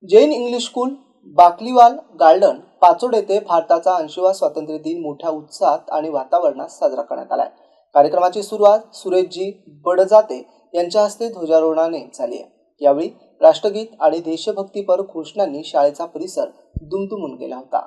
Jain English school, Bakliwal garden, Pachod येथे भारताचा 80वा स्वातंत्र्य दिन मोठ्या उत्साहात आणि वातावरणात साजरा करण्यात आलाय। कार्यक्रमाची सुरुवात सुरेशजी बडजाते यांच्या हस्ते ध्वजारोहणाने झाली आहे। यावेळी राष्ट्रगीत आणि देशभक्तीपर घोषणांनी शाळेचा परिसर दुमदुमून गेला होता।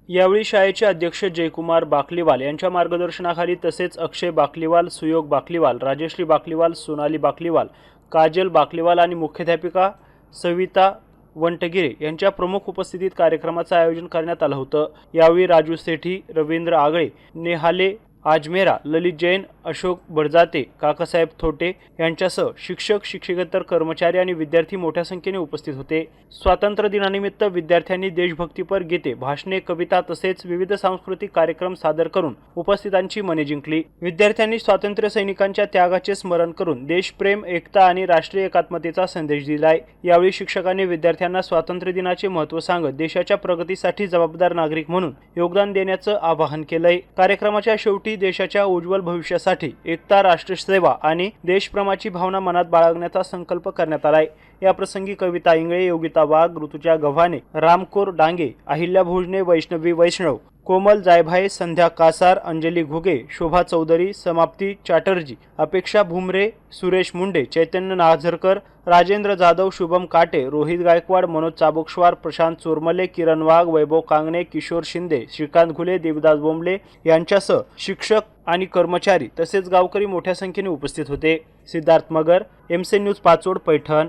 यावेळी शाळेचे अध्यक्ष जयकुमार बाकलीवाल यांच्या मार्गदर्शनाखाली तसेच अक्षय बाकलीवाल, सुयोग बाकलीवाल, राजश्री बाकलीवाल, सोनाली बाकलीवाल, काजल बाकलीवाल आणि मुख्याध्यापिका सविता वंटगिरे यांच्या प्रमुख उपस्थितीत कार्यक्रमाचे आयोजन करण्यात आलं होतं। यावेळी राजू सेठी, रवींद्र आगळे, नेहाले आजमेरा, ललित जैन, अशोक बडजाते, काकासाहेब थोटे यांच्यासह शिक्षक, शिक्षकेतर कर्मचारी आणि विद्यार्थी मोठ्या संख्येने उपस्थित होते। स्वातंत्र्य दिनानिमित्त विद्यार्थ्यांनी देशभक्तीपर गीते, भाषणे, कविता तसेच विविध सांस्कृतिक कार्यक्रम सादर करून उपस्थितांची मने जिंकली। विद्यार्थ्यांनी स्वातंत्र्य सैनिकांच्या त्यागाचे स्मरण करून देशप्रेम, एकता आणि राष्ट्रीय एकात्मतेचा संदेश दिलाय। यावेळी शिक्षकांनी विद्यार्थ्यांना स्वातंत्र्य दिनाचे महत्त्व सांगत देशाच्या प्रगतीसाठी जबाबदार नागरिक म्हणून योगदान देण्याचं आवाहन केलंय। कार्यक्रमाच्या शेवटी देशाच्या उज्ज्वल भविष्यासाठी एकता, राष्ट्रसेवा आणि देशप्रेमाची भावना मनात बाळगण्याचा संकल्प करण्यात आलाय। या प्रसंगी कविता इंगळे, योगिता वाघ, ऋतुजा गव्हाणे, रामकोर डांगे, अहिल्या भोजने, वैष्णवी वैष्णव, कोमल जायभाये, संध्या कासार, अंजली घुगे, शोभा चौधरी, समाप्ती चॅटर्जी, अपेक्षा भुमरे, सुरेश मुंडे, चैतन्य नाझरकर, राजेंद्र जाधव, शुभम काटे, रोहित गायकवाड, मनोज चाबुकस्वार, प्रशांत चोरमले, किरण वाघ, वैभव कांगणे, किशोर शिंदे, श्रीकांत घुले, देवदास बोंबले यांच्यासह शिक्षक आणि कर्मचारी तसेच गावकरी मोठ्या संख्येने उपस्थित होते। सिद्धार्थ मगर, एमसी न्यूज, पाचोड, पैठण।